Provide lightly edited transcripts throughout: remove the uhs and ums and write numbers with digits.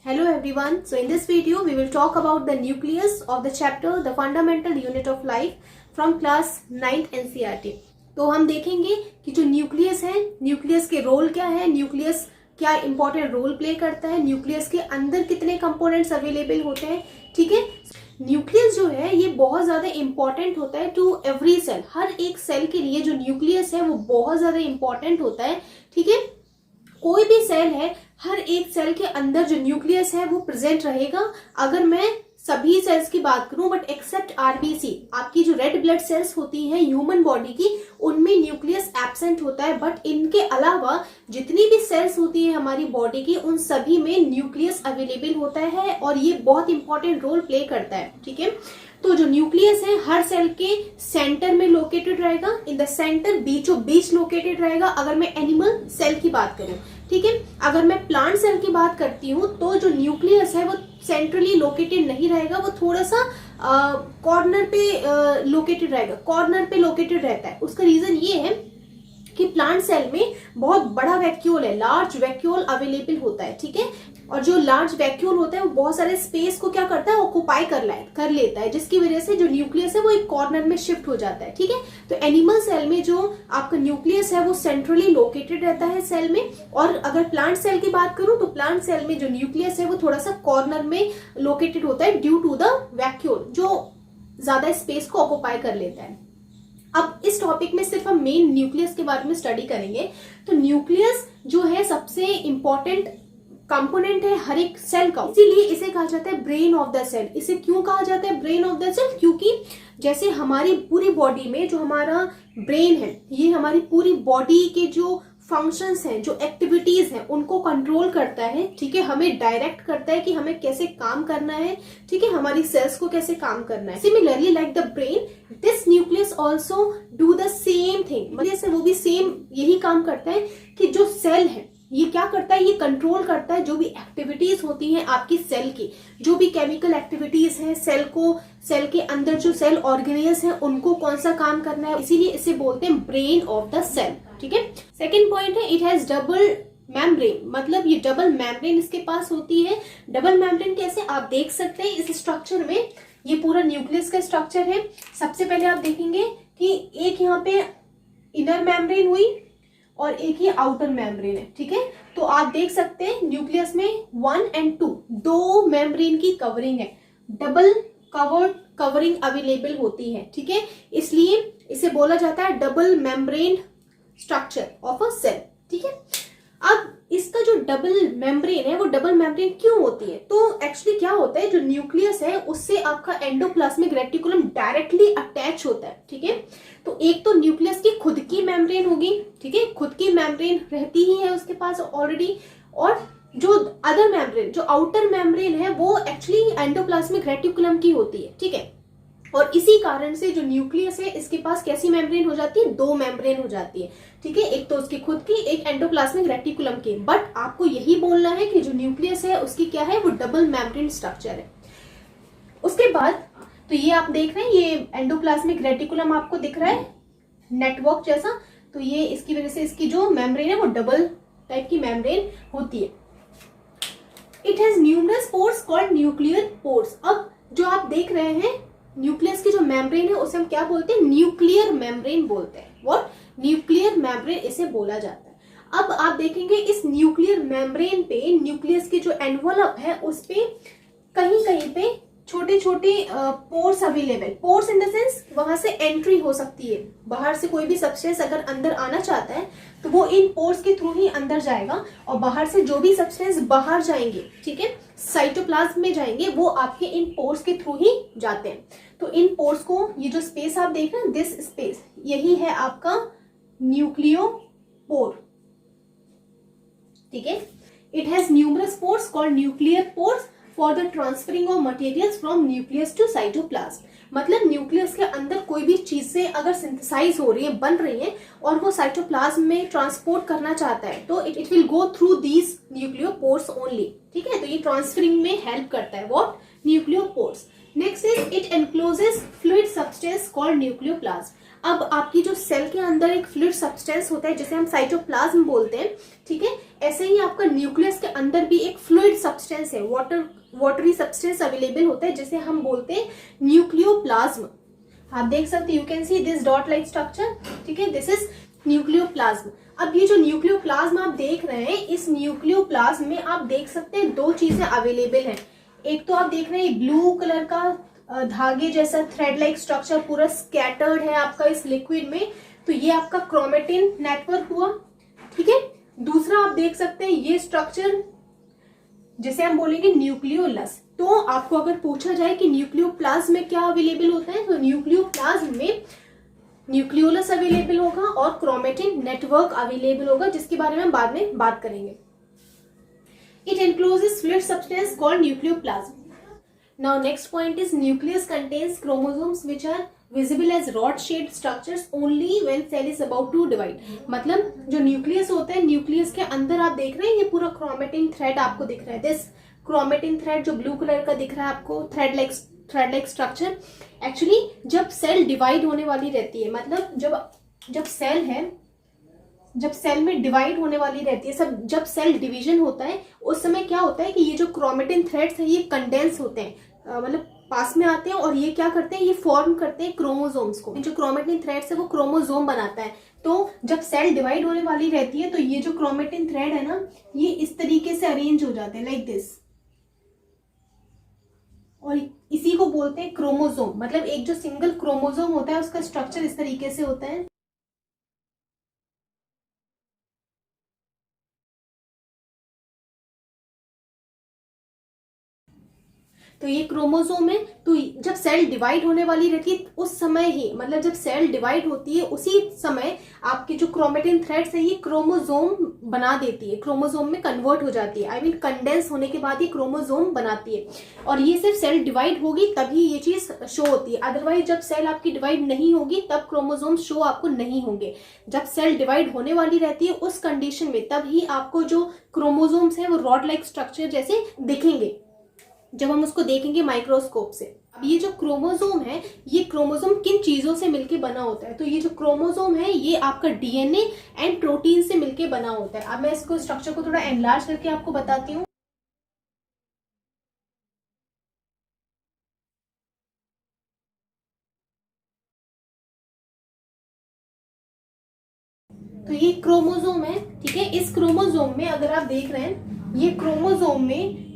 Hello everyone. So in this video we will talk about the nucleus of the chapter The Fundamental Unit of Life from class 9th NCERT. तो हम देखेंगे कि जो nucleus है, nucleus के role क्या है, न्यूक्लियस क्या इंपॉर्टेंट रोल प्ले करता है, न्यूक्लियस के अंदर कितने कंपोनेंट्स अवेलेबल होते हैं. ठीक है. न्यूक्लियस जो है ये बहुत ज्यादा इंपॉर्टेंट होता है टू एवरी सेल. हर एक सेल के लिए जो न्यूक्लियस है वो बहुत ज्यादा इंपॉर्टेंट होता है. ठीक है. कोई भी सेल है, हर एक सेल के अंदर जो न्यूक्लियस है वो प्रेजेंट रहेगा. अगर मैं सभी सेल्स की बात करूं बट एक्सेप्ट आरबीसी, आपकी जो रेड ब्लड सेल्स होती हैं ह्यूमन बॉडी की, उनमें न्यूक्लियस एब्सेंट होता है. बट इनके अलावा जितनी भी सेल्स होती है हमारी बॉडी की, उन सभी में न्यूक्लियस अवेलेबल होता है और ये बहुत इंपॉर्टेंट रोल प्ले करता है. ठीक है. तो जो न्यूक्लियस है हर सेल के सेंटर में लोकेटेड रहेगा, इन द सेंटर बीचों बीच लोकेटेड रहेगा. अगर मैं एनिमल सेल की बात करूं, ठीक है, अगर मैं प्लांट सेल की बात करती हूं तो जो न्यूक्लियस है वो सेंट्रली लोकेटेड नहीं रहेगा, वो थोड़ा सा कॉर्नर पे लोकेटेड रहेगा, कॉर्नर पे लोकेटेड रहता है. उसका रीजन ये है कि प्लांट सेल में बहुत बड़ा वैक्यूल है, लार्ज वैक्यूल अवेलेबल होता है. ठीक है. और जो लार्ज वैक्यूल होता है वो बहुत सारे स्पेस को क्या करता है, ऑक्यूपाई कर लेता है, जिसकी वजह से जो न्यूक्लियस है वो एक कॉर्नर में शिफ्ट हो जाता है. ठीक है. तो एनिमल सेल में जो आपका न्यूक्लियस है वो सेंट्रली लोकेटेड रहता है सेल में. और अगर प्लांट सेल की बात करूं तो प्लांट सेल में जो न्यूक्लियस है वो थोड़ा सा कॉर्नर में लोकेटेड होता है ड्यू टू द वैक्यूल, जो ज्यादा स्पेस को ऑक्यूपाई कर लेता है. अब इस टॉपिक में सिर्फ हम मेन न्यूक्लियस के बारे में स्टडी करेंगे. तो न्यूक्लियस जो है सबसे इंपॉर्टेंट कंपोनेंट है हर एक सेल का, इसीलिए इसे कहा जाता है ब्रेन ऑफ द सेल. इसे क्यों कहा जाता है ब्रेन ऑफ द सेल? क्योंकि जैसे हमारी पूरी बॉडी में जो हमारा ब्रेन है, ये हमारी पूरी बॉडी के जो फंक्शंस हैं, जो एक्टिविटीज हैं, उनको कंट्रोल करता है. ठीक है. हमें डायरेक्ट करता है कि हमें कैसे काम करना है. ठीक है. हमारी सेल्स को कैसे काम करना है. Similarly like the brain, this nucleus also do the same thing. मतलब वो भी सेम यही काम करता है कि जो सेल है ये क्या करता है, ये कंट्रोल करता है जो भी एक्टिविटीज होती हैं आपकी सेल की, जो भी केमिकल एक्टिविटीज हैं सेल के अंदर जो सेल ऑर्गेनेल्स हैं उनको कौन सा काम करना है. इसीलिए इसे बोलते हैं ब्रेन ऑफ द सेल. ठीक है. सेकेंड पॉइंट है इट हैज डबल मेम्ब्रेन. मतलब ये डबल मेम्ब्रेन इसके पास होती है. डबल मेम्ब्रेन कैसे आप देख सकते हैं इस स्ट्रक्चर में. ये पूरा न्यूक्लियस का स्ट्रक्चर है. सबसे पहले आप देखेंगे कि एक यहाँ पे इनर मेम्ब्रेन हुई और एक ही आउटर मेम्ब्रेन है. ठीक है. तो आप देख सकते हैं न्यूक्लियस में 1 और 2 दो मेम्ब्रेन की कवरिंग है, डबल कवरिंग अवेलेबल होती है. ठीक है. इसलिए इसे बोला जाता है double membrane structure of a cell. ठीक है. अब इसका जो डबल मेम्ब्रेन है वो डबल मेम्ब्रेन क्यों होती है? तो एक्चुअली क्या होता है, जो न्यूक्लियस है उससे आपका एंडोप्लाज्मिक रेटिकुलम डायरेक्टली अटैच होता है. ठीक है. तो एक तो न्यूक्लियस की खुद की मेम्ब्रेन होगी. ठीक है. खुद की मेम्ब्रेन रहती ही है उसके पास ऑलरेडी. और जो अदर मेम्ब्रेन, जो आउटर मेम्ब्रेन है वो एक्चुअली एंडोप्लाज्मिक रेटिकुलम की होती है. ठीक है. और इसी कारण से जो न्यूक्लियस है इसके पास कैसी मेम्ब्रेन हो जाती है, दो मेम्ब्रेन हो जाती है. ठीक है. एक तो उसकी खुद की, एक एंडोप्लाज्मिक रेटिकुलम की. बट आपको यही बोलना है कि जो न्यूक्लियस है उसकी क्या है, वो डबल मेम्ब्रेन स्ट्रक्चर है. उसके बाद तो ये आप देख रहे हैं, ये एंडोप्लाज्मिक रेटिकुलम आपको दिख रहा है नेटवर्क जैसा. तो ये इसकी वजह से इसकी जो मेम्ब्रेन है वो डबल टाइप की मेम्ब्रेन होती है. It has numerous pores called nuclear pores. अब जो आप देख रहे हैं न्यूक्लियस की जो मेम्ब्रेन है उसे हम क्या बोलते हैं, न्यूक्लियर मेम्ब्रेन बोलते हैं. व्हाट? न्यूक्लियर मेम्ब्रेन इसे बोला जाता है. अब आप देखेंगे इस न्यूक्लियर मेम्ब्रेन पे, न्यूक्लियस की जो एनवलप है उस पे कहीं कहीं पे छोटे छोटे pores available. Pores in the sense वहां से एंट्री हो सकती है. बाहर से कोई भी सब्सटेंस अगर अंदर आना चाहता है तो वो इन पोर्स के थ्रू ही अंदर जाएगा. और बाहर से जो भी सब्सटेंस बाहर जाएंगे, ठीक है, साइटोप्लाज्म में जाएंगे, वो आपके इन पोर्स के थ्रू ही जाते हैं. तो इन पोर्स को, ये जो स्पेस आप देख रहे हैं, दिस स्पेस, यही है आपका न्यूक्लियोपोर. ठीक है. It has numerous pores called nuclear pores for the transferring of materials from nucleus to cytoplasm. मतलब न्यूक्लियस के अंदर कोई भी चीजें अगर सिंथेसाइज हो रही है, बन रही है, और वो साइटोप्लाज्म में ट्रांसपोर्ट करना चाहता है तो it will go through these nucleopores only. ठीक है. तो ये ट्रांसफरिंग में हेल्प करता है. What? Nucleopores. Next is it encloses fluid substance called nucleoplasm. अब आपकी जो सेल के अंदर एक फ्लूइड सब्सटेंस होता है जिसे हम साइटोप्लाज्म बोलते हैं, ठीक है, ऐसे ही आपका न्यूक्लियस के अंदर भी एक फ्लूइड सब्सटेंस है, वाटरी सब्सटेंस अवेलेबल होता है जिसे हम बोलते हैं न्यूक्लियोप्लाज्म। आप देख सकते, you can see this dot like structure, ठीक है, दिस इज न्यूक्लियोप्लाज्म। अब ये जो न्यूक्लियोप्लाज्म आप देख रहे हैं, इस न्यूक्लियोप्लाज्म में आप देख सकते हैं दो चीजें अवेलेबल हैं। एक तो आप देख रहे हैं ब्लू कलर का धागे जैसा थ्रेड लाइक स्ट्रक्चर पूरा स्कैटर्ड है आपका इस लिक्विड में, तो ये आपका क्रोमेटिन नेटवर्क हुआ, ठीक है। दूसरा आप देख सकते हैं ये स्ट्रक्चर जिसे हम बोलेंगे न्यूक्लियोलस। तो आपको अगर पूछा जाए कि न्यूक्लियोप्लाज्म में क्या अवेलेबल होता है, तो न्यूक्लियोप्लाज्म में न्यूक्लियोलस अवेलेबल होगा और क्रोमेटिन नेटवर्क अवेलेबल होगा, जिसके बारे में हम बाद में बात करेंगे। It encloses fluid substance called nucleoplasm. Now next point is nucleus contains chromosomes which are visible as rod shaped structures only when cell is about to divide. मतलब जो न्यूक्लियस होता है, न्यूक्लियस के अंदर आप देख रहे हैं ये पूरा क्रोमेटिन थ्रेड आपको दिख रहा है, दिस क्रोमेटिन थ्रेड जो ब्लू कलर का दिख रहा है आपको, थ्रेड लाइक स्ट्रक्चर। एक्चुअली जब सेल डिवाइड होने वाली रहती है, मतलब जब सेल है, जब सेल में डिवाइड होने वाली रहती है, जब सेल डिवीजन होता है उस समय क्या होता है कि ये जो क्रोमेटिन थ्रेड्स है ये कंडेंस होते हैं, मतलब पास में आते हैं और ये क्या करते हैं, ये फॉर्म करते हैं क्रोमोसोम्स को। जो क्रोमेटिन थ्रेड्स है वो क्रोमोसोम बनाता है। तो जब सेल डिवाइड होने वाली रहती है तो ये जो क्रोमेटिन थ्रेड है ना, ये इस तरीके से अरेंज हो जाते हैं लाइक दिस, और इसी को बोलते हैं क्रोमोसोम। मतलब एक जो सिंगल क्रोमोसोम होता है उसका स्ट्रक्चर इस तरीके से होता है। तो ये क्रोमोसोम है। तो जब सेल डिवाइड होने वाली रहती है उस समय ही, मतलब जब सेल डिवाइड होती है उसी समय आपकी जो क्रोमेटिन थ्रेड्स है ये क्रोमोसोम बना देती है, क्रोमोसोम में कन्वर्ट हो जाती है, आई मीन कंडेंस होने के बाद ये क्रोमोसोम बनाती है। और ये सिर्फ सेल डिवाइड होगी तभी ये चीज शो होती है, अदरवाइज जब सेल आपकी डिवाइड नहीं होगी तब क्रोमोसोम शो आपको नहीं होंगे। जब सेल डिवाइड होने वाली रहती है उस कंडीशन में तभी आपको जो क्रोमोसोम्स है वो रॉड लाइक स्ट्रक्चर जैसे दिखेंगे जब हम उसको देखेंगे माइक्रोस्कोप से। अब ये जो क्रोमोसोम है, ये क्रोमोसोम किन चीजों से मिलके बना होता है, तो ये जो क्रोमोसोम है ये आपका डीएनए एंड प्रोटीन से मिलके बना होता है। अब मैं इसको स्ट्रक्चर को थोड़ा एनलार्ज करके आपको बताती हूँ। तो ये क्रोमोसोम है, ठीक है। इस क्रोमोसोम में अगर आप देख रहे हैं, ये क्रोमोसोम में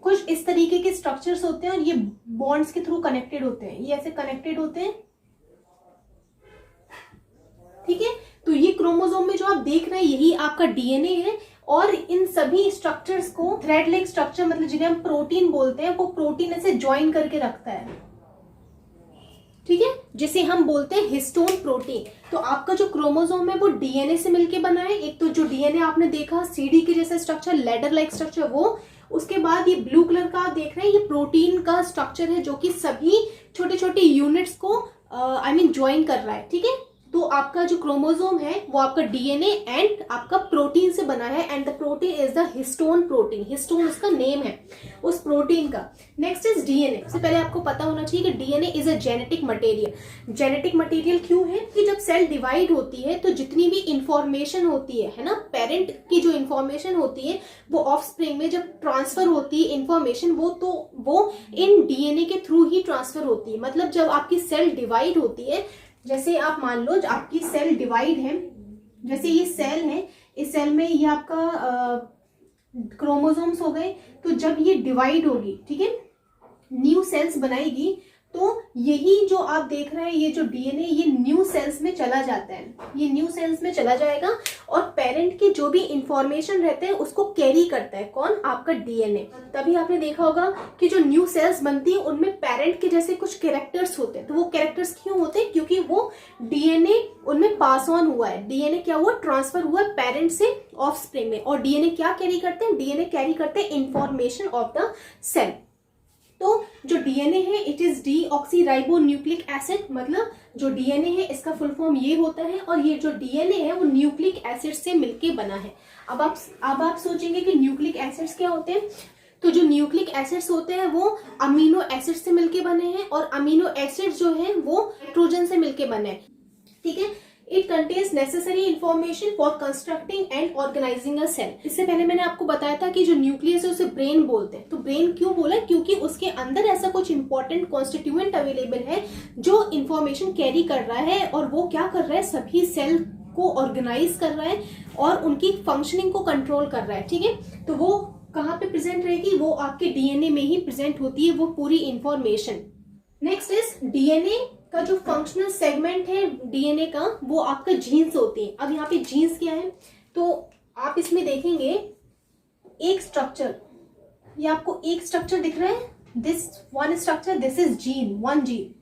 कुछ इस तरीके के स्ट्रक्चर्स होते हैं और ये बॉन्ड्स के थ्रू कनेक्टेड होते हैं, ये ऐसे कनेक्टेड होते हैं, ठीक है। तो ये क्रोमोसोम में जो आप देख रहे हैं यही आपका डीएनए है और इन सभी स्ट्रक्चर्स को थ्रेड लाइक स्ट्रक्चर, मतलब जिन्हें हम प्रोटीन बोलते हैं, वो प्रोटीन ऐसे ज्वाइन करके रखता है, ठीक है, जिसे हम बोलते हैं हिस्टोन प्रोटीन। तो आपका जो क्रोमोसोम है वो डीएनए से मिलके बना है। एक तो जो डीएनए आपने देखा सीडी के जैसा स्ट्रक्चर, लेडर लाइक स्ट्रक्चर, वो, उसके बाद ये ब्लू कलर का आप देख रहे हैं ये प्रोटीन का स्ट्रक्चर है जो कि सभी छोटे छोटे यूनिट्स को आई मीन ज्वाइन कर रहा है, ठीक है। तो आपका जो क्रोमोसोम है वो आपका डीएनए एंड आपका प्रोटीन से बना है and the protein is the histone protein, histone उसका नेम है उस प्रोटीन का। Next is DNA. सबसे पहले आपको पता होना चाहिए कि DNA is a genetic material. Genetic material क्यों है कि जब सेल डिवाइड होती है तो जितनी भी इंफॉर्मेशन होती है ना, पेरेंट की जो इंफॉर्मेशन होती है वो ऑफस्प्रिंग में जब ट्रांसफर होती है इंफॉर्मेशन, वो इन डीएनए के थ्रू ही ट्रांसफर होती है। मतलब जब आपकी सेल डिवाइड होती है, जैसे आप मान लो आपकी सेल डिवाइड है, जैसे ये सेल है, इस सेल में ये आपका क्रोमोसोम्स हो गए, तो जब ये डिवाइड होगी, ठीक है, न्यू सेल्स बनाएगी, तो यही जो आप देख रहे हैं ये जो डीएनए ये न्यू सेल्स में चला जाता है, ये न्यू सेल्स में चला जाएगा और पेरेंट के जो भी इंफॉर्मेशन रहते हैं उसको कैरी करता है कौन, आपका डीएनए। तभी आपने देखा होगा कि जो न्यू सेल्स बनती है उनमें पेरेंट के जैसे कुछ कैरेक्टर्स होते हैं। तो वो कैरेक्टर्स क्यों होते हैं, क्योंकि वो डीएनए उनमें पास ऑन हुआ है, डीएनए क्या हुआ, ट्रांसफर हुआ है पेरेंट से ऑफस्प्रिंग में। और डीएनए क्या कैरी करते हैं, डीएनए कैरी करते हैं इंफॉर्मेशन ऑफ द सेल, तो जो डीएनए है it is deoxyribo nucleic acid, मतलब जो डीएनए है इसका फुल फॉर्म ये होता है, और ये जो डीएनए है वो न्यूक्लिक एसिड से मिलके बना है। अब आप सोचेंगे कि न्यूक्लिक एसिड्स क्या होते हैं, तो जो न्यूक्लिक एसिड्स होते हैं वो अमीनो एसिड से मिलके बने हैं, और अमीनो एसिड जो है वो नाइट्रोजन से मिलके बने हैं, ठीक है। It contains necessary information for constructing and organising a cell. इससे पहले मैंने आपको बताया था कि जो न्यूक्लियस है उसे ब्रेन बोलते हैं। तो ब्रेन क्यों बोला, क्योंकि उसके अंदर ऐसा कुछ इंपॉर्टेंट कॉन्स्टिट्यूएंट अवेलेबल है जो इंफॉर्मेशन कैरी कर रहा है, और वो क्या कर रहा है, सभी सेल को ऑर्गेनाइज कर रहा है और उनकी फंक्शनिंग को कंट्रोल कर रहा है, ठीक है। तो वो कहाँ पे प्रेजेंट रहेगी, वो आपके डीएनए में ही प्रेजेंट होती है वो पूरी इंफॉर्मेशन। नेक्स्ट इज डीएनए का जो फंक्शनल सेगमेंट है डीएनए का, वो आपका जीन्स होती है। अब यहाँ पे जीन्स क्या है, तो आप इसमें देखेंगे एक स्ट्रक्चर, ये आपको एक स्ट्रक्चर दिख रहा है, this one structure, this is gene, one gene.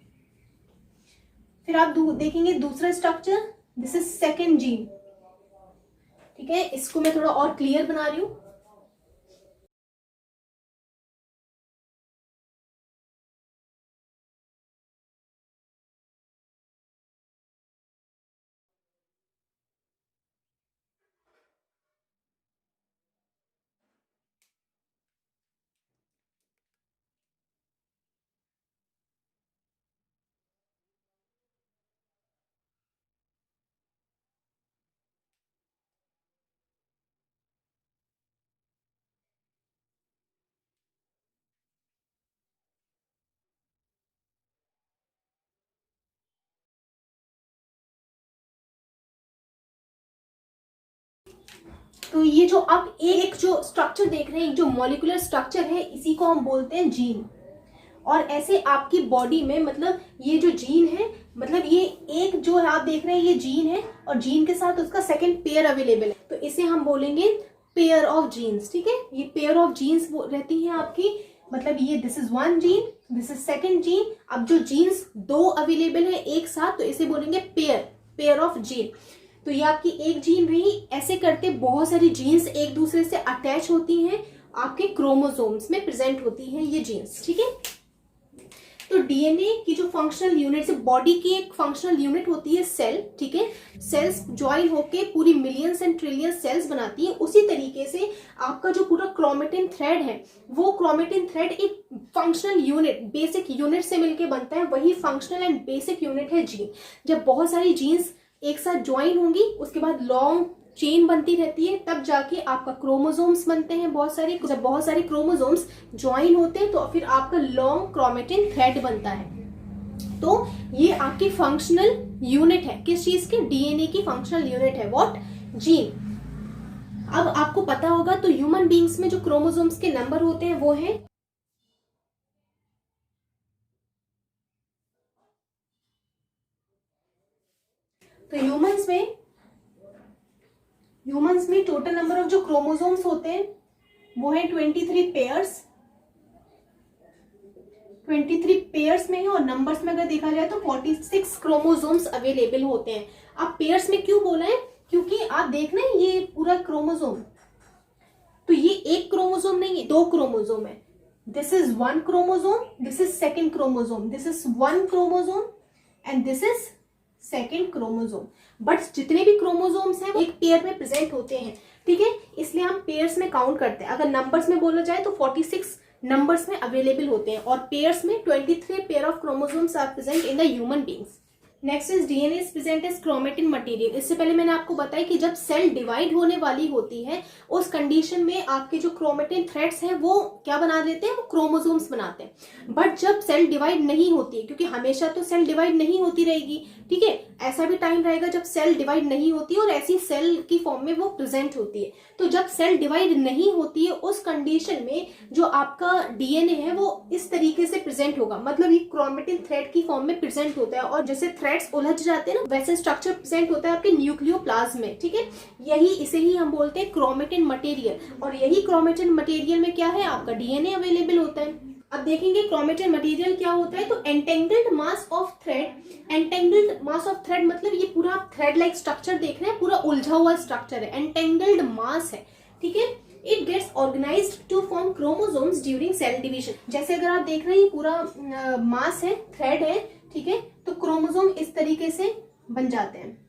फिर आप देखेंगे दूसरा structure, this is second gene, ठीक है। इसको मैं थोड़ा और क्लियर बना रही हूं। तो ये जो आप एक जो स्ट्रक्चर देख रहे हैं, जो मॉलिक्यूलर स्ट्रक्चर है, इसी को हम बोलते हैं जीन। और ऐसे आपकी बॉडी में, मतलब ये जो जीन है, मतलब ये एक जो है आप देख रहे हैं ये जीन है, और जीन के साथ उसका सेकंड पेयर अवेलेबल है, तो इसे हम बोलेंगे पेयर ऑफ जीन्स, ठीक है। ये पेयर ऑफ जीन्स रहती है आपकी, मतलब ये this is one gene, this is second gene. अब जो जीन्स दो अवेलेबल है एक साथ, तो इसे बोलेंगे पेयर ऑफ जीन। तो ये आपकी एक जीन रही। ऐसे करते बहुत सारी जीन्स एक दूसरे से अटैच होती हैं, आपके क्रोमोसोम्स में प्रेजेंट होती हैं ये जीन्स, ठीक है। तो डीएनए की जो फंक्शनल यूनिट, बॉडी की एक फंक्शनल यूनिट होती है सेल, ठीक है। सेल्स ज्वाइन होके पूरी मिलियंस एंड ट्रिलियंस सेल्स बनाती है। उसी तरीके से आपका जो पूरा क्रोमेटिन थ्रेड है, वो क्रोमेटिन थ्रेड एक फंक्शनल यूनिट, बेसिक यूनिट से मिलकर बनता है, वही फंक्शनल एंड बेसिक यूनिट है जीन। जब बहुत सारी जीन्स एक साथ ज्वाइन होंगी, उसके बाद लॉन्ग चेन बनती रहती है, तब जाके आपका क्रोमोसोम्स बनते हैं बहुत सारे। जब बहुत सारे क्रोमोसोम्स ज्वाइन होते हैं तो फिर आपका लॉन्ग क्रोमेटिन थ्रेड बनता है। तो ये आपकी फंक्शनल यूनिट है, किस चीज की, डीएनए की फंक्शनल यूनिट है, व्हाट, जीन। अब आपको पता होगा तो ह्यूमन बींग्स में जो क्रोमोसोम्स के नंबर होते हैं वो है, तो ह्यूमंस में टोटल नंबर ऑफ जो क्रोमोसोम्स होते हैं वो है 23 पेयर्स। 23 पेयर्स में है, और नंबर्स में अगर देखा जाए तो 46 क्रोमोसोम्स अवेलेबल होते हैं। अब पेयर्स में क्यों बोला है, क्योंकि आप देख रहे हैं ये पूरा क्रोमोसोम, तो ये एक क्रोमोसोम नहीं है, दो क्रोमोसोम है। This is one chromosome, this is second chromosome, this is one chromosome and this is second chromosome. But जितने भी क्रोमोसोम्स हैं वो एक पेयर में प्रेजेंट होते हैं, ठीक है। इसलिए हम पेयर्स में काउंट करते हैं। अगर नंबर्स में बोला जाए तो 46 नंबर्स में अवेलेबल होते हैं, और पेयर्स में 23 pair of chromosomes are present in the human beings. Next is DNA is present as chromatin material. इससे पहले मैंने आपको बताया कि जब सेल डिवाइड होने वाली होती है, उस कंडीशन में आपके जो क्रोमेटिन थ्रेड्स हैं वो क्या बना देते हैं, वो क्रोमोसोम्स बनाते हैं। बट जब सेल डिवाइड नहीं होती है, क्योंकि हमेशा तो सेल डिवाइड नहीं होती रहेगी, ठीक है, ऐसा भी टाइम रहेगा जब सेल डिवाइड नहीं होती और ऐसी सेल की फॉर्म में वो प्रेजेंट होती है। तो जब सेल डिवाइड नहीं होती है उस कंडीशन में जो आपका डीएनए है वो इस तरीके से प्रेजेंट होगा, मतलब ये क्रोमेटिन थ्रेड की फॉर्म में प्रेजेंट होता है, और जैसे थ्रेड्स उलझ जाते हैं ना, वैसे स्ट्रक्चर प्रेजेंट होता है आपके न्यूक्लियोप्लाज्म में, ठीक है। यही इसे ही हम बोलते हैं क्रोमेटिन मटेरियल, और यही क्रोमेटिन मटेरियल में क्या है, आपका डीएनए अवेलेबल होता है। अब देखेंगे क्रोमेटिन मटेरियल क्या होता है, तो entangled mass of thread. Entangled mass of thread मतलब ये पूरा थ्रेड लाइक स्ट्रक्चर देख रहे हैं, पूरा उलझा हुआ स्ट्रक्चर है, एंटेंगल्ड मास है, ठीक है। It gets organised to form chromosomes during cell division. जैसे अगर आप देख रहे हैं पूरा मास है, थ्रेड है, ठीक है, तो क्रोमोसोम इस तरीके से बन जाते हैं।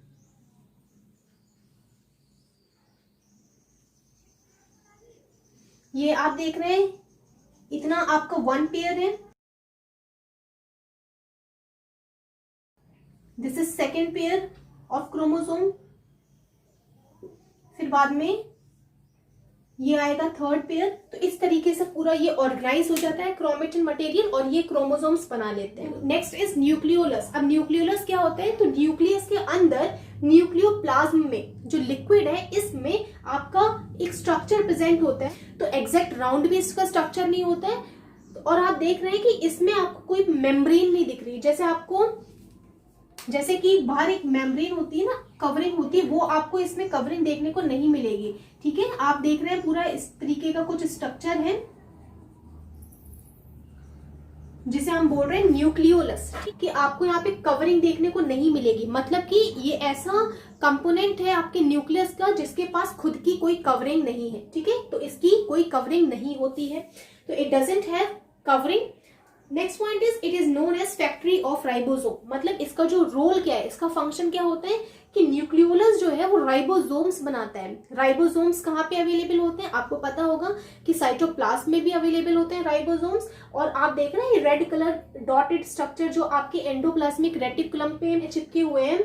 ये आप देख रहे हैं, इतना आपका 1 पेयर है, this is second pair of chromosome, फिर बाद में ये आएगा थर्ड पेयर। तो इस तरीके से पूरा ये ऑर्गेनाइज हो जाता है क्रोमेटिन मटेरियल और ये क्रोमोसोम्स बना लेते हैं। Next is nucleolus. अब न्यूक्लियोलस क्या होता है, तो न्यूक्लियस के अंदर न्यूक्लियोप्लाज्म में जो लिक्विड है इसमें आपका एक स्ट्रक्चर प्रेजेंट होता है। तो एग्जैक्ट राउंड भी इसका स्ट्रक्चर नहीं होता है, और आप देख रहे हैं कि इसमें आपको कोई मेम्ब्रेन नहीं दिख रही। जैसे कि बाहर एक मेम्ब्रेन होती है ना, कवरिंग होती है, वो आपको इसमें कवरिंग देखने को नहीं मिलेगी। ठीक है, आप देख रहे हैं पूरा इस तरीके का कुछ स्ट्रक्चर है जिसे हम बोल रहे हैं न्यूक्लियोलस, कि आपको यहाँ पे कवरिंग देखने को नहीं मिलेगी। मतलब कि ये ऐसा कंपोनेंट है आपके न्यूक्लियस का जिसके पास खुद की कोई कवरिंग नहीं है। ठीक है, तो इसकी कोई कवरिंग नहीं होती है, तो it doesn't have covering. Next point is it is known as factory of ribosome. मतलब इसका जो रोल क्या है, इसका फंक्शन क्या होता है कि न्यूक्लियोलस जो है वो राइबोसोम्स बनाता है। राइबोसोम्स कहाँ पे अवेलेबल होते हैं, आपको पता होगा कि साइटोप्लाज्म में भी अवेलेबल होते हैं राइबोसोम्स। और आप देख रहे हैं रेड कलर डॉटेड स्ट्रक्चर जो आपके एंडोप्लाज्मिक रेटिकुलम पे चिपके हुए हैं,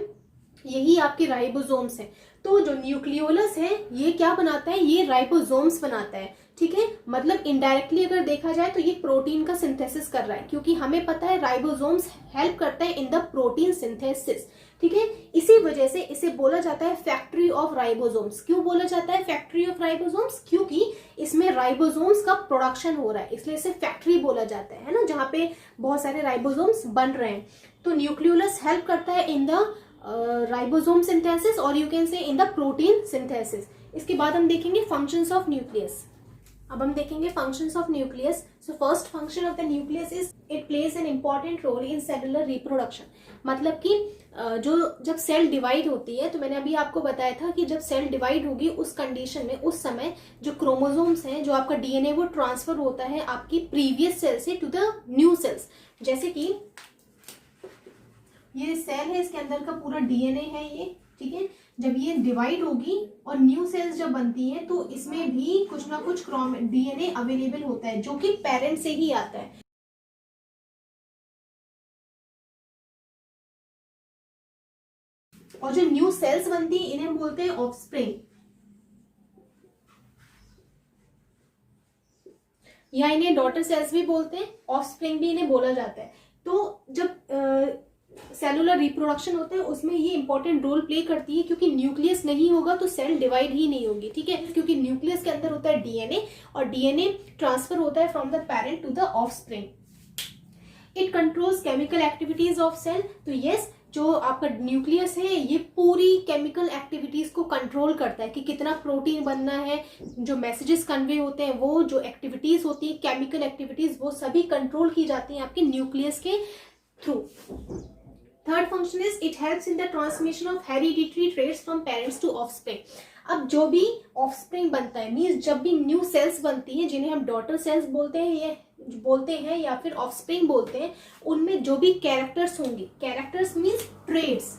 यही आपके राइबोसोम्स हैं। तो जो न्यूक्लियोलस है ये क्या बनाता है, ये राइबोसोम्स बनाता है। ठीक है, मतलब इनडायरेक्टली अगर देखा जाए तो ये प्रोटीन का सिंथेसिस कर रहा है, क्योंकि हमें पता है राइबोसोम्स हेल्प करता है इन द प्रोटीन सिंथेसिस। ठीक है, इसी वजह से इसे बोला जाता है फैक्ट्री ऑफ राइबोसोम्स। क्यों बोला जाता है फैक्ट्री ऑफ राइबोसोम्स, क्योंकि इसमें राइबोसोम्स का प्रोडक्शन हो रहा है, इसलिए इसे फैक्ट्री बोला जाता है ना, जहाँ पे बहुत सारे राइबोसोम्स बन रहे हैं। तो न्यूक्लियोलस हेल्प करता है इन द राइबोसोम सिंथेसिस और you can say in the protein synthesis. इसके बाद हम देखेंगे फंक्शंस ऑफ न्यूक्लियस। अब हम देखेंगे functions of nucleus. So first function of the nucleus is it plays an important role in cellular reproduction. मतलब कि जब सेल डिवाइड होती है, तो मैंने अभी आपको बताया था कि जब सेल डिवाइड होगी उस कंडीशन में, उस समय जो क्रोमोसोम्स हैं, जो आपका डीएनए, वो ट्रांसफर होता है आपकी प्रीवियस सेल से टू द न्यू सेल्स। जैसे कि ये सेल है, इसके अंदर का पूरा डीएनए है ये। ठीक है, जब ये डिवाइड होगी और न्यू सेल्स जब बनती है तो इसमें भी कुछ ना कुछ डीएनए अवेलेबल होता है जो कि पेरेंट से ही आता है। और जो न्यू सेल्स बनती है इन्हें बोलते हैं ऑफस्प्रिंग, या इन्हें डॉटर सेल्स भी बोलते हैं, ऑफस्प्रिंग भी इन्हें बोला जाता है। तो जब सेलुलर रिप्रोडक्शन होता है उसमें ये इंपॉर्टेंट रोल प्ले करती है, क्योंकि न्यूक्लियस नहीं होगा तो सेल डिवाइड ही नहीं होगी। ठीक है, क्योंकि न्यूक्लियस के अंदर होता है डीएनए और डीएनए ट्रांसफर होता है from the parent to the offspring. It controls chemical activities of cell. तो यस, जो आपका न्यूक्लियस है ये पूरी केमिकल एक्टिविटीज को कंट्रोल करता है कि कितना प्रोटीन बनना है, जो मैसेजेस कन्वे होते हैं, वो जो एक्टिविटीज होती है केमिकल एक्टिविटीज, वो सभी कंट्रोल की जाती हैं आपके न्यूक्लियस के थ्रू। Third function is it helps in the transmission of hereditary traits from parents to offspring. अब जो भी ऑफस्प्रिंग बनता है, मीन्स जब भी न्यू सेल्स बनती हैं जिन्हें हम डॉटर सेल्स बोलते हैं या फिर ऑफस्प्रिंग बोलते हैं, उनमें जो भी कैरेक्टर्स होंगे, characters means traits,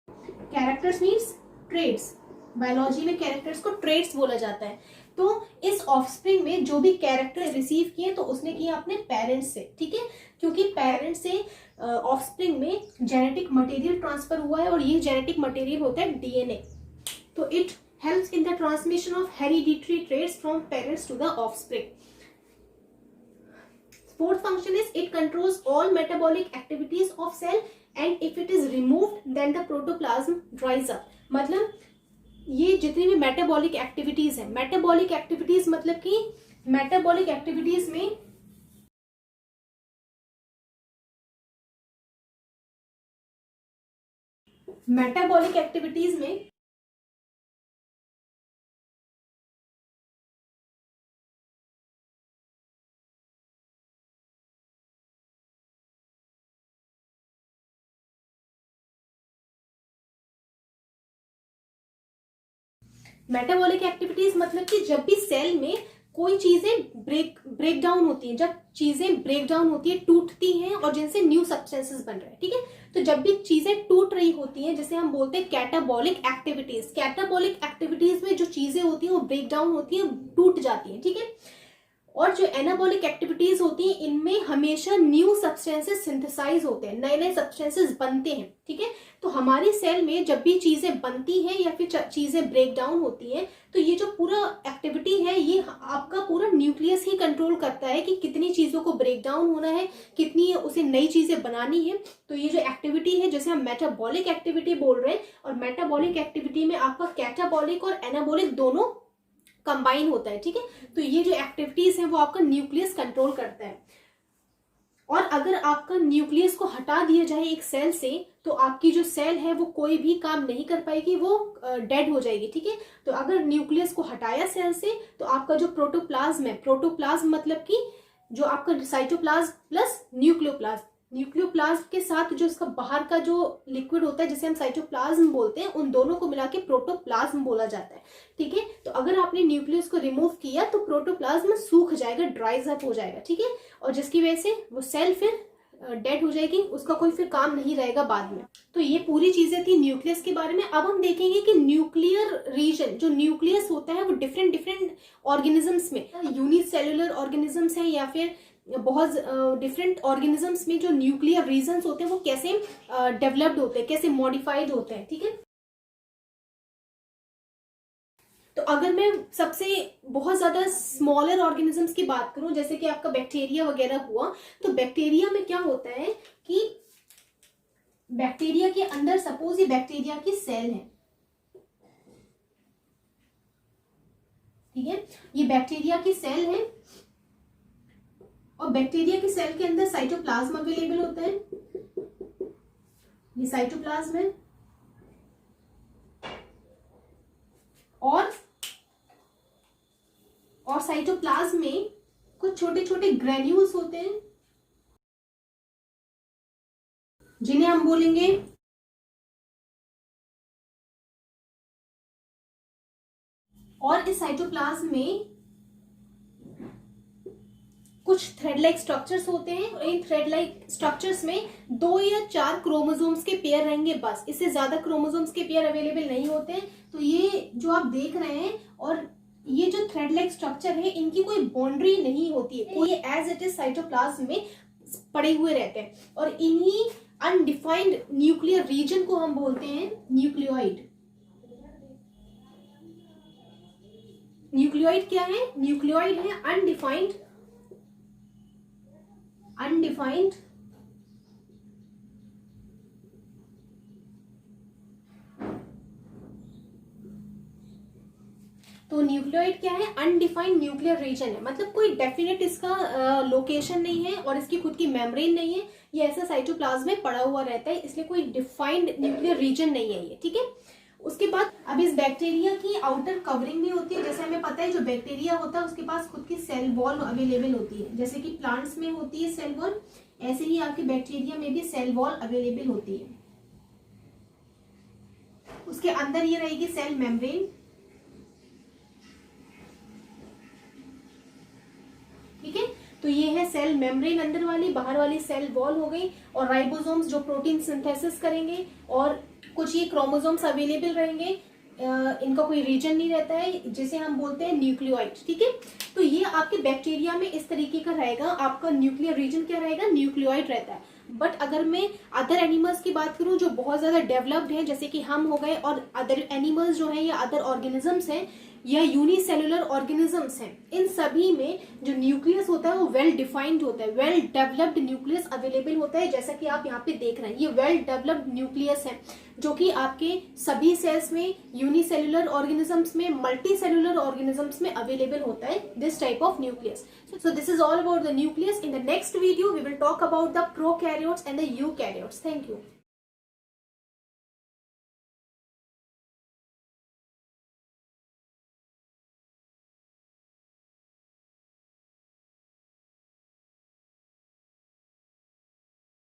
characters means traits, biology में कैरेक्टर्स को ट्रेड्स बोला जाता है। तो इस ऑफस्प्रिंग में जो भी कैरेक्टर रिसीव किए तो उसने किया अपने पेरेंट्स से। ठीक है, क्योंकि पेरेंट्स से ऑफस्प्रिंग में जेनेटिक मटेरियल ट्रांसफर हुआ है और ये जेनेटिक मटेरियल होता है डीएनए। तो it helps in the transmission of hereditary traits from parents to the offspring. Fourth function is it controls all metabolic activities of cell and if it is removed then the protoplasm dries up. मतलब ये जितनी भी metabolic activities है, metabolic activities मतलब कि metabolic activities में metabolic activities में metabolic activities मतलब कि जब भी सेल में कोई चीजें ब्रेक डाउन होती हैं, जब चीजें ब्रेक डाउन होती है, टूटती हैं और जिनसे न्यू सब्सटेंसेस बन रहे हैं, ठीक है। तो जब भी चीजें टूट रही होती हैं जिसे हम बोलते हैं कैटाबॉलिक एक्टिविटीज। कैटाबॉलिक एक्टिविटीज में जो चीजें होती हैं वो ब्रेक डाउन होती हैं, टूट जाती हैं, ठीक है। और जो एनाबॉलिक एक्टिविटीज होती हैं इनमें हमेशा न्यू सब्सटेंसेस सिंथेसाइज होते हैं, नए नए सब्सटेंसेस बनते हैं, ठीक है। तो हमारी सेल में जब भी चीजें बनती हैं या फिर चीजें ब्रेक डाउन होती हैं तो ये जो पूरा एक्टिविटी है ये आपका पूरा न्यूक्लियस ही कंट्रोल करता है कि कितनी चीजों को ब्रेक डाउन होना है, कितनी उसे नई चीजें बनानी है। तो ये जो एक्टिविटी है जैसे हम मेटाबॉलिक एक्टिविटी बोल रहे हैं, और मेटाबॉलिक एक्टिविटी में आपका कैटाबॉलिक और एनाबॉलिक दोनों कंबाइन होता है, ठीक है। तो ये जो एक्टिविटीज है वो आपका न्यूक्लियस कंट्रोल करता है। और अगर आपका न्यूक्लियस को हटा दिया जाए एक सेल से तो आपकी जो सेल है वो कोई भी काम नहीं कर पाएगी, वो डेड हो जाएगी, ठीक है। तो अगर न्यूक्लियस को हटाया सेल से तो आपका जो प्रोटोप्लाज्म है, प्रोटोप्लाज्म मतलब कि जो आपका साइटोप्लाज्म प्लस न्यूक्लियोप्लाज्म के साथ जो इसका बाहर का जो लिक्विड होता है जिसे हम साइटोप्लाज्म बोलते हैं, उन दोनों को मिला के प्रोटोप्लाज्म बोला जाता है, ठीक है। तो अगर आपने न्यूक्लियस को रिमूव किया तो प्रोटोप्लाज्म सूख जाएगा, ड्राइज अप हो जाएगा, ठीक है। और जिसकी वजह से वो सेल फिर डेड हो जाएगी, उसका कोई फिर काम नहीं रहेगा बाद में। तो ये पूरी चीजें थी न्यूक्लियस के बारे में। अब हम देखेंगे कि न्यूक्लियर रीजन, जो न्यूक्लियस होता है वो डिफरेंट ऑर्गेनिजम्स में, यूनिसेल्युलर ऑर्गेनिजम्स हैं या फिर बहुत डिफरेंट ऑर्गेनिजम्स में जो न्यूक्लियर रीजन्स होते हैं वो कैसे डेवलप्ड होते हैं, कैसे मॉडिफाइड होते हैं, ठीक है। तो अगर मैं सबसे बहुत ज्यादा स्मॉलर ऑर्गेनिजम्स की बात करूं जैसे कि आपका बैक्टीरिया वगैरह हुआ, तो बैक्टीरिया में क्या होता है कि बैक्टीरिया के अंदर सपोज ये बैक्टीरिया की सेल है, ठीक है। ये बैक्टीरिया की सेल है और बैक्टीरिया की सेल के अंदर साइटोप्लाज्म अवेलेबल होता है, ये साइटोप्लाज्म है। और साइटोप्लाज्म में कुछ छोटे छोटे ग्रेन्यूल्स होते हैं जिन्हें हम बोलेंगे और इस साइटोप्लाज्म में कुछ थ्रेड लाइक स्ट्रक्चर्स होते हैं और इन थ्रेड लाइक स्ट्रक्चर्स में 2 या 4 क्रोमोसोम्स के पेयर रहेंगे, बस इससे ज्यादा क्रोमोसोम्स के पेयर अवेलेबल नहीं होते हैं। तो ये जो आप देख रहे हैं और ये जो थ्रेड लाइक स्ट्रक्चर है इनकी कोई बाउंड्री नहीं होती है, कोई एज इट इज साइटोप्लाज्म में पड़े हुए रहते हैं। और इन्हीं अनडिफाइंड न्यूक्लियर रीजन को हम बोलते हैं न्यूक्लियोइड। न्यूक्लियोइड क्या है? न्यूक्लियोइड है अनडिफाइंड तो न्यूक्लियोइड क्या है? अनडिफाइंड न्यूक्लियर रीजन है, मतलब कोई डेफिनेट इसका लोकेशन नहीं है और इसकी खुद की मेम्ब्रेन नहीं है, ये ऐसा साइटोप्लाज्म में पड़ा हुआ रहता है, इसलिए कोई डिफाइंड न्यूक्लियर रीजन नहीं है ये, ठीक है। उसके बाद अब इस बैक्टीरिया की आउटर कवरिंग भी होती है, जैसे हमें पता है जो बैक्टीरिया होता है उसके पास खुद की सेल वॉल अवेलेबल होती है, जैसे कि प्लांट्स में होती है सेल वॉल, ऐसे ही आपके बैक्टीरिया में भी सेल वॉल अवेलेबल होती है। उसके अंदर ये रहेगी सेल मेम्ब्रेन, ठीक है। तो ये है सेल मेम्ब्रेन अंदर वाली, बाहर वाली सेल वॉल हो गई, और राइबोसोम्स जो प्रोटीन सिंथेसिस करेंगे, और कुछ ये क्रोमोसोम्स अवेलेबल रहेंगे, इनका कोई रीजन नहीं रहता है जिसे हम बोलते हैं न्यूक्लियोइड, ठीक है। तो ये आपके बैक्टीरिया में इस तरीके का रहेगा, आपका न्यूक्लियर रीजन क्या रहेगा? न्यूक्लियोइड रहता है। बट अगर मैं अदर एनिमल्स की बात करूं जो बहुत ज्यादा डेवलप्ड है, जैसे कि हम हो गए, और अदर एनिमल्स जो है या अदर ऑर्गेनिजम्स हैं या यूनिसेलुलर ऑर्गेनिजम्स हैं, इन सभी में जो न्यूक्लियस होता है वो वेल डिफाइंड होता है, वेल डेवलप्ड न्यूक्लियस अवेलेबल होता है, जैसा कि आप यहाँ पे देख रहे हैं ये वेल डेवलप्ड न्यूक्लियस है जो कि आपके सभी सेल्स में, यूनिसेलुलर ऑर्गेनिजम्स में, मल्टीसेलुलर ऑर्गेनिजम्स में अवेलेबल होता है this type of nucleus. So this is all about the nucleus. In the next video we will talk about the prokaryotes and the eukaryotes. Thank you.